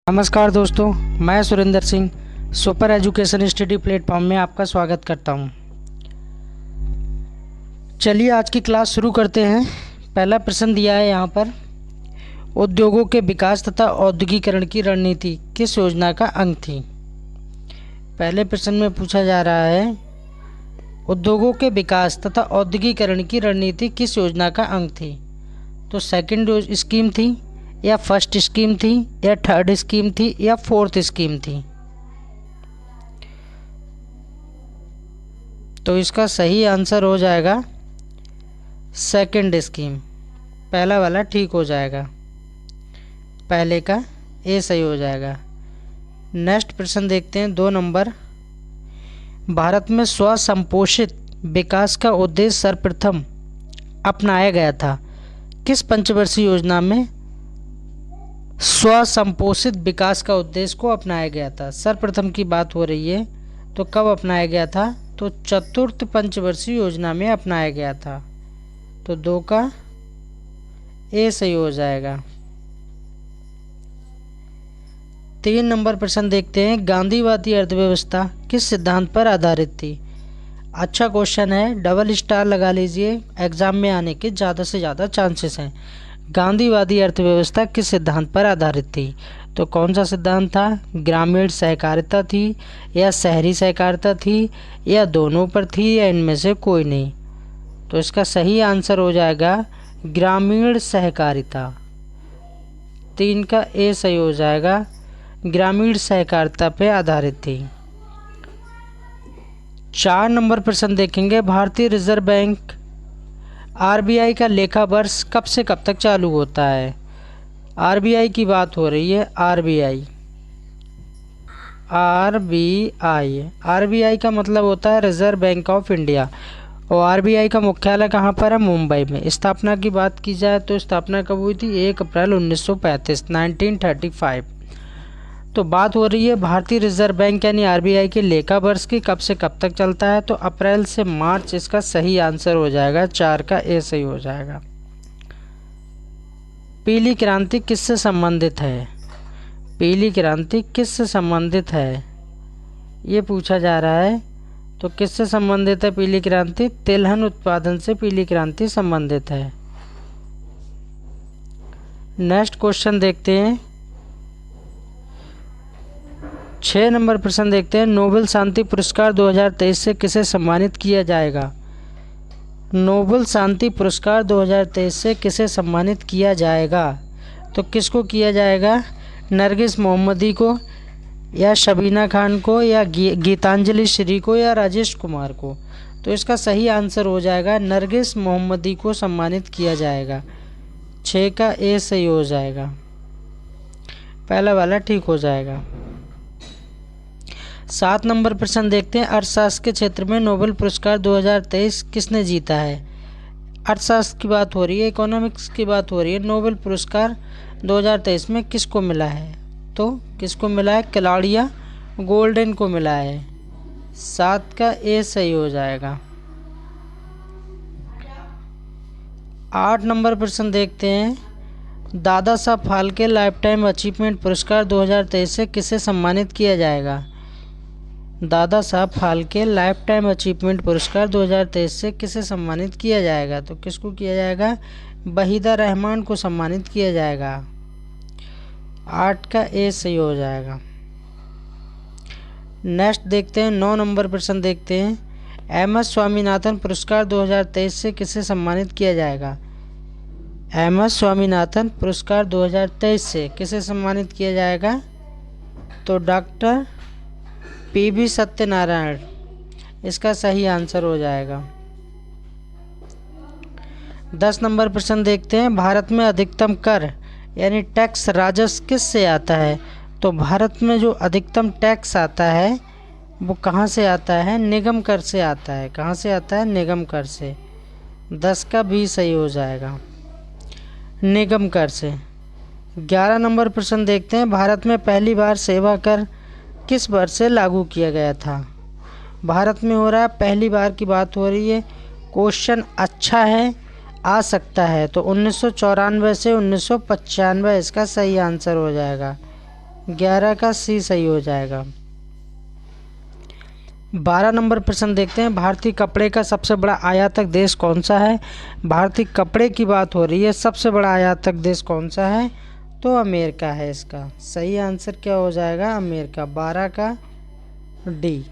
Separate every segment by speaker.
Speaker 1: नमस्कार दोस्तों, मैं Surendra Singh super education study platform में आपका स्वागत करता हूं। चलिए आज की क्लास शुरू करते हैं। पहला प्रश्न दिया है यहाँ पर, उद्योगों के विकास तथा औद्योगिकरण की रणनीति किस योजना का अंग थी। पहले प्रश्न में पूछा जा रहा है, उद्योगों के विकास तथा औद्योगिकरण की रणनीति किस योजना का अंग थी। तो सेकंड स्कीम थी, या फर्स्ट स्कीम थी, या थर्ड स्कीम थी, या फोर्थ स्कीम थी। तो इसका सही आंसर हो जाएगा सेकंड स्कीम। पहला वाला ठीक हो जाएगा, पहले का ए सही हो जाएगा। नेक्स्ट प्रश्न देखते हैं 2 नंबर। भारत में स्वसंपोषित विकास का उद्देश्य सर्वप्रथम अपनाया गया था। किस पंचवर्षीय योजना में स्वसंपोषित विकास का उद्देश्य को अपनाया गया था। सर्वप्रथम की बात हो रही है, तो कब अपनाया गया था। तो चतुर्थ पंचवर्षीय योजना में अपनाया गया था। तो 2 का ए सही हो जाएगा। 3 नंबर प्रश्न देखते हैं, गांधीवादी अर्थव्यवस्था किस सिद्धांत पर आधारित थी। अच्छा क्वेश्चन है, डबल स्टार लगा लीजिए, एग्जाम में आने के ज़्यादा से ज़्यादा चांसेस हैं। गांधीवादी अर्थव्यवस्था किस सिद्धांत पर आधारित थी। तो कौन सा सिद्धांत था, ग्रामीण सहकारिता थी, या शहरी सहकारिता थी, या दोनों पर थी, या इनमें से कोई नहीं। तो इसका सही आंसर हो जाएगा ग्रामीण सहकारिता। 3 का ए सही हो जाएगा, ग्रामीण सहकारिता पे आधारित थी। 4 नंबर प्रश्न देखेंगे, भारतीय रिजर्व बैंक आरबीआई का लेखा वर्ष कब से कब तक चालू होता है। आरबीआई की बात हो रही है, आरबीआई आरबीआई का मतलब होता है रिजर्व बैंक ऑफ इंडिया, और आरबीआई का मुख्यालय कहाँ पर है, मुंबई में। स्थापना की बात की जाए तो स्थापना कब हुई थी, 1 अप्रैल 1935, 1935। तो बात हो रही है भारतीय रिजर्व बैंक यानी आरबीआई के लेखा वर्ष की कब से कब तक चलता है। तो अप्रैल से मार्च इसका सही आंसर हो जाएगा, 4 का ए सही हो जाएगा। पीली क्रांति किससे संबंधित है। पीली क्रांति किससे संबंधित है, ये पूछा जा रहा है। तो किससे संबंधित है पीली क्रांति, तिलहन उत्पादन से पीली क्रांति संबंधित है। नेक्स्ट क्वेश्चन देखते हैं, 6 नंबर प्रश्न देखते हैं, नोबेल शांति पुरस्कार 2023 से किसे सम्मानित किया जाएगा। नोबेल शांति पुरस्कार 2023 से किसे सम्मानित किया जाएगा। तो किसको किया जाएगा, नरगिस मोहम्मदी को, या शबीना खान को, या गीतांजलि श्री को, या राजेश कुमार को। तो इसका सही आंसर हो जाएगा नरगिस मोहम्मदी को सम्मानित किया जाएगा। 6 का ए सही हो जाएगा, पहला वाला ठीक हो जाएगा। 7 नंबर प्रश्न देखते हैं, अर्थशास्त्र के क्षेत्र में नोबेल पुरस्कार 2023 किसने जीता है। अर्थशास्त्र की बात हो रही है, इकोनॉमिक्स की बात हो रही है। नोबेल पुरस्कार 2023 में किसको मिला है। तो किसको मिला है, क्लॉडिया गोल्डन को मिला है। 7 का ए सही हो जाएगा। 8 नंबर प्रश्न देखते हैं, Dada Saheb Phalke life time achievement पुरस्कार 2023 से किसे सम्मानित किया जाएगा। Dada Saheb Phalke life time achievement पुरस्कार 2023 से किसे सम्मानित किया जाएगा। तो किसको किया जाएगा, वहीदा रहमान को सम्मानित किया जाएगा। 8 का ए सही हो जाएगा। नेक्स्ट देखते हैं 9 नंबर प्रश्न देखते हैं, एम.एस. स्वामीनाथन पुरस्कार 2023 से किसे सम्मानित किया जाएगा। एम.एस. स्वामीनाथन पुरस्कार 2023 से किसे सम्मानित किया जाएगा। तो डॉक्टर पी.वी. सत्यनारायण इसका सही आंसर हो जाएगा। 10 नंबर प्रश्न देखते हैं, भारत में अधिकतम कर यानी टैक्स राजस्व किस से आता है। तो भारत में जो अधिकतम टैक्स आता है वो कहाँ से आता है, निगम कर से आता है। कहाँ से आता है, निगम कर से। 10 का भी सही हो जाएगा, निगम कर से। 11 नंबर प्रश्न देखते हैं, भारत में पहली बार सेवा कर किस वर्ष से लागू किया गया था। भारत में हो रहा है, पहली बार की बात हो रही है। क्वेश्चन अच्छा है, आ सकता है। तो 1994 से 1995 इसका सही आंसर हो जाएगा। 11 का सी सही हो जाएगा। 12 नंबर प्रश्न देखते हैं, भारतीय कपड़े का सबसे बड़ा आयातक देश कौन सा है। भारतीय कपड़े की बात हो रही है, सबसे बड़ा आयातक देश कौन सा है, तो अमेरिका है। इसका सही आंसर क्या हो जाएगा, अमेरिका। 12 का डी।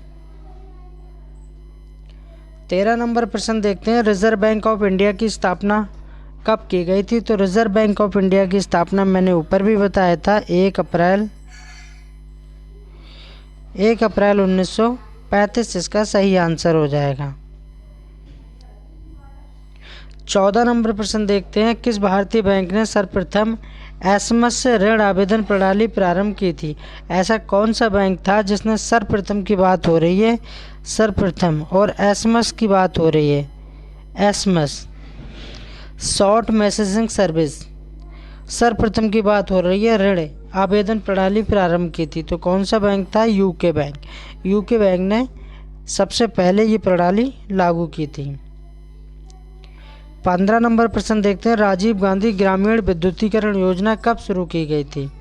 Speaker 1: 13 नंबर प्रश्न देखते हैं, रिजर्व बैंक ऑफ इंडिया की स्थापना कब की गई थी। तो रिजर्व बैंक ऑफ इंडिया की स्थापना मैंने ऊपर भी बताया था, 1 अप्रैल 1935। इसका सही आंसर हो जाएगा। 14 नंबर प्रश्न देखते हैं, किस भारतीय बैंक ने सर्वप्रथम एसएमएस से ऋण आवेदन प्रणाली प्रारंभ की थी। ऐसा कौन सा बैंक था जिसने सर्वप्रथम की बात हो रही है, सर्वप्रथम, और एसएमएस की बात हो रही है, एसएमएस शॉर्ट मैसेजिंग सर्विस, सर्वप्रथम की बात हो रही है, ऋण आवेदन प्रणाली प्रारंभ की थी। तो कौन सा बैंक था, यूके बैंक। यूके बैंक ने सबसे पहले ये प्रणाली लागू की थी। 15 नंबर प्रश्न देखते हैं, राजीव गांधी ग्रामीण विद्युतीकरण योजना कब शुरू की गई थी।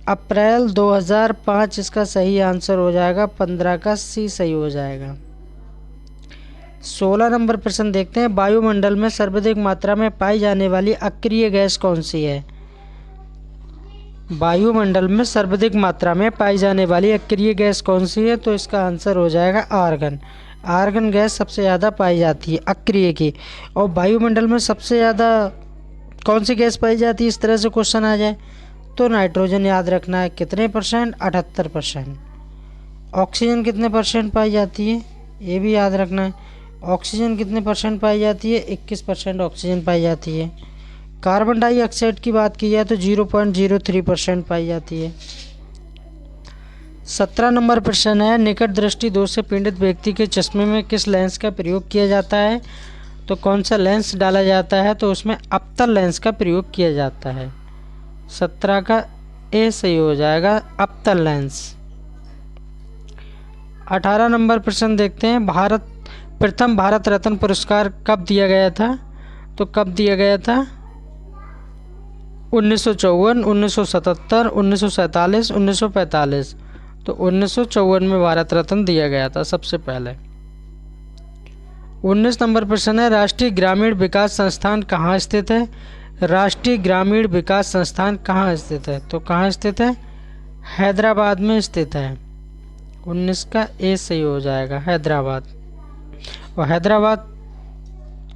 Speaker 1: अप्रैल 2005। इसका सही आंसर हो जाएगा, 15 का सी सही हो जाएगा। 16 नंबर प्रश्न देखते हैं, वायुमंडल में सर्वाधिक मात्रा में पाई जाने वाली अक्रिय गैस कौन सी है। वायुमंडल में सर्वाधिक मात्रा में पाई जाने वाली अक्रिय गैस कौन सी है, तो इसका आंसर हो जाएगा आर्गन। आर्गन गैस सबसे ज़्यादा पाई जाती है अक्रिय की। और वायुमंडल में सबसे ज़्यादा कौन सी गैस पाई जाती है, इस तरह से क्वेश्चन आ जाए तो नाइट्रोजन याद रखना है। कितने परसेंट, 78%। ऑक्सीजन कितने परसेंट पाई जाती है, ये भी याद रखना है। ऑक्सीजन कितने परसेंट पाई जाती है, 21% ऑक्सीजन पाई जाती है। कार्बन डाइऑक्साइड की बात की जाए तो 0.03% पाई जाती है। 17 नंबर प्रश्न है, निकट दृष्टि दोष से पीड़ित व्यक्ति के चश्मे में किस लेंस का प्रयोग किया जाता है। तो कौन सा लेंस डाला जाता है, तो उसमें अवतल लेंस का प्रयोग किया जाता है। 17 का ए सही हो जाएगा, अवतल लेंस। 18 नंबर प्रश्न देखते हैं, प्रथम भारत रत्न पुरस्कार कब दिया गया था। तो कब दिया गया था, 1954, 1977, 1947, 1945। तो 1954 में भारत रत्न दिया गया था सबसे पहले। 19 नंबर प्रश्न है, राष्ट्रीय ग्रामीण विकास संस्थान कहाँ स्थित है। राष्ट्रीय ग्रामीण विकास संस्थान कहाँ स्थित है, तो कहाँ स्थित है, हैदराबाद में स्थित है। 19 का ए सही हो जाएगा, हैदराबाद। और हैदराबाद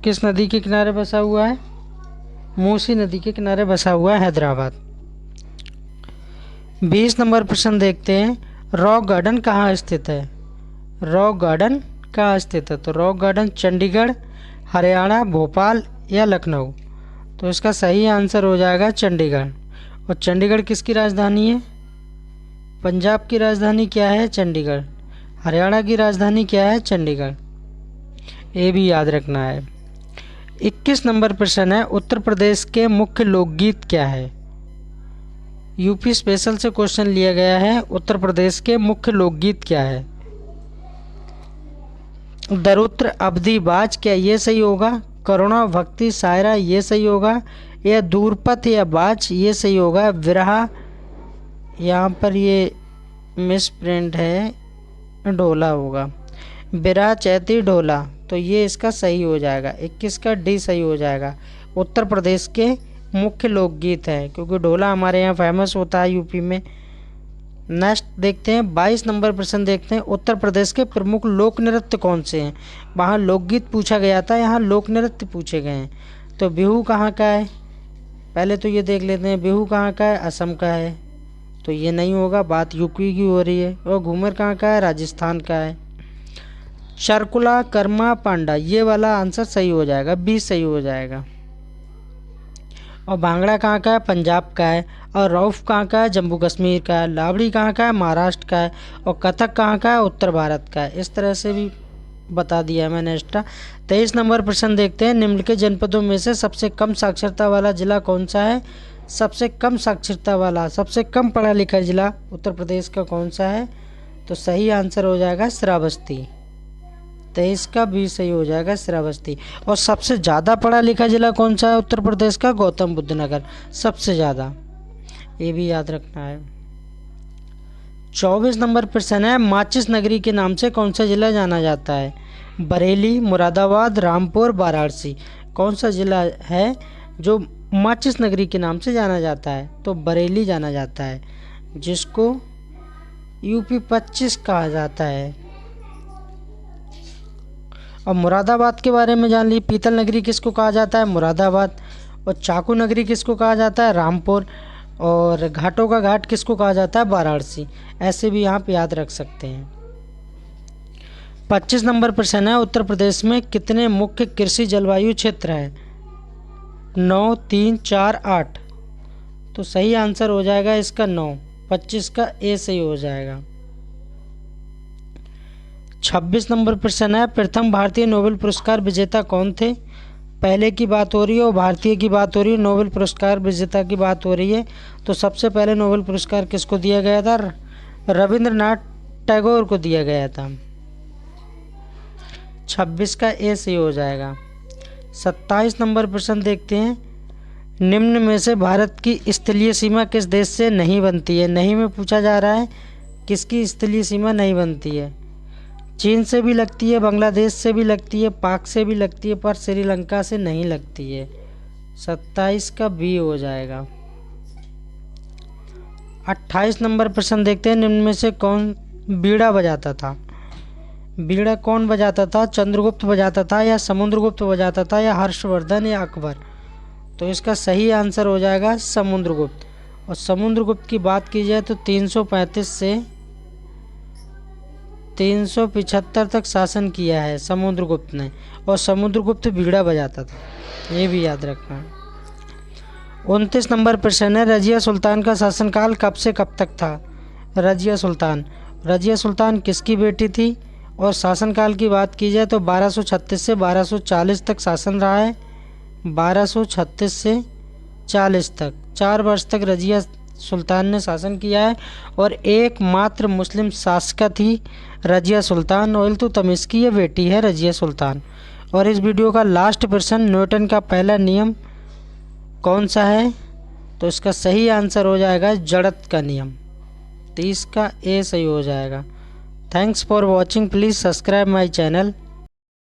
Speaker 1: किस नदी के किनारे बसा हुआ है, मूसी नदी के किनारे बसा हुआ है हैदराबाद। 20 नंबर प्रश्न देखते हैं, रॉक गार्डन कहाँ स्थित है। रॉक गार्डन कहाँ स्थित है, तो रॉक गार्डन चंडीगढ़, हरियाणा, भोपाल या लखनऊ। तो इसका सही आंसर हो जाएगा चंडीगढ़। और चंडीगढ़ किसकी राजधानी है, पंजाब की राजधानी क्या है, चंडीगढ़। हरियाणा की राजधानी क्या है, चंडीगढ़। ये भी याद रखना है। 21 नंबर प्रश्न है, उत्तर प्रदेश के मुख्य लोकगीत क्या है। यूपी स्पेशल से क्वेश्चन लिया गया है, उत्तर प्रदेश के मुख्य लोकगीत क्या है। दरुत्र, अवधी, बाज, क्या ये सही होगा। करुणा, भक्ति, शायरा ये सही होगा, या दूरपथ या बाज ये सही होगा। विरहा, यहाँ पर ये मिस प्रिंट है, ढोला होगा। विरह, चैती, ढोला, तो ये इसका सही हो जाएगा। 21 का डी सही हो जाएगा। उत्तर प्रदेश के मुख्य लोकगीत है, क्योंकि ढोला हमारे यहाँ फेमस होता है यूपी में। नेक्स्ट देखते हैं, 22 नंबर प्रश्न देखते हैं, उत्तर प्रदेश के प्रमुख लोक नृत्य कौन से हैं। वहाँ लोकगीत पूछा गया था, यहाँ लोक नृत्य पूछे गए हैं। तो बिहू कहाँ का है, पहले तो ये देख लेते हैं, बिहू कहाँ का है, असम का है, तो ये नहीं होगा, बात यूपी की हो रही है। और घूमर कहाँ का है, राजस्थान का है। चरकुला, कर्मा, पांडा, ये वाला आंसर सही हो जाएगा, बी सही हो जाएगा। और भांगड़ा कहाँ का है, पंजाब का है। और रौफ कहाँ का है, जम्मू कश्मीर का है। लावड़ी कहाँ का है, महाराष्ट्र का है। और कथक कहाँ का है, उत्तर भारत का है। इस तरह से भी बता दिया है मैंने एक्स्ट्रा। 23 नंबर प्रश्न देखते हैं, निम्न के जनपदों में से सबसे कम साक्षरता वाला जिला कौन सा है। सबसे कम साक्षरता वाला, सबसे कम पढ़ा लिखा जिला उत्तर प्रदेश का कौन सा है, तो सही आंसर हो जाएगा श्रावस्ती। 23 का बी सही हो जाएगा, श्रावस्ती। और सबसे ज़्यादा पढ़ा लिखा जिला कौन सा है उत्तर प्रदेश का, गौतम बुद्ध नगर, सबसे ज़्यादा। ये भी याद रखना है। 24 नंबर प्रश्न है, माचिस नगरी के नाम से कौन सा जिला जाना जाता है? बरेली, मुरादाबाद, रामपुर, वाराणसी। कौन सा जिला है जो माचिस नगरी के नाम से जाना जाता है? तो बरेली जाना जाता है, जिसको यूपी 25 कहा जाता है। और मुरादाबाद के बारे में जान ली, पीतल नगरी किसको कहा जाता है? मुरादाबाद। और चाकू नगरी किसको कहा जाता है? रामपुर। और घाटों का घाट किसको कहा जाता है? वाराणसी। ऐसे भी यहाँ पे याद रख सकते हैं। 25 नंबर प्रश्न है, उत्तर प्रदेश में कितने मुख्य कृषि जलवायु क्षेत्र हैं? 9, 3, 4, 8। तो सही आंसर हो जाएगा इसका 9। 25 का ए सही हो जाएगा। 26 नंबर प्रश्न है, प्रथम भारतीय नोबेल पुरस्कार विजेता कौन थे? पहले की बात हो रही है और भारतीय की बात हो रही है, नोबेल पुरस्कार विजेता की बात हो रही है। तो सबसे पहले नोबेल पुरस्कार किसको दिया गया था? रविंद्रनाथ टैगोर को दिया गया था। 26 का ए सही हो जाएगा। 27 नंबर प्रश्न देखते हैं, निम्न में से भारत की स्थलीय सीमा किस देश से नहीं बनती है? नहीं में पूछा जा रहा है किसकी स्थलीय सीमा नहीं बनती है। चीन से भी लगती है, बांग्लादेश से भी लगती है, पाक से भी लगती है, पर श्रीलंका से नहीं लगती है। 27 का बी हो जाएगा। 28 नंबर प्रश्न देखते हैं, निम्न में से कौन बीड़ा बजाता था? बीड़ा कौन बजाता था? चंद्रगुप्त बजाता था या समुद्रगुप्त बजाता था या हर्षवर्धन या अकबर? तो इसका सही आंसर हो जाएगा समुद्रगुप्त। और समुद्रगुप्त की बात की जाए तो 335 से 375 तक शासन किया है समुद्रगुप्त ने, और समुद्रगुप्त बीड़ा बजाता था, ये भी याद रखना है। 29 नंबर प्रश्न है, रजिया सुल्तान का शासनकाल कब से कब तक था? रजिया सुल्तान किसकी बेटी थी? और शासनकाल की बात की जाए तो 1236 से 1240 तक शासन रहा है। 1236 से 40 तक 4 वर्ष तक रजिया सुल्तान ने शासन किया है, और एकमात्र मुस्लिम शासक थी रजिया सुल्तान। और इल्तुतमिश की ये बेटी है रजिया सुल्तान। और इस वीडियो का लास्ट प्रश्न, न्यूटन का पहला नियम कौन सा है? तो इसका सही आंसर हो जाएगा जड़त्व का नियम। 30 का ए सही हो जाएगा। Thanks for watching, please subscribe my channel.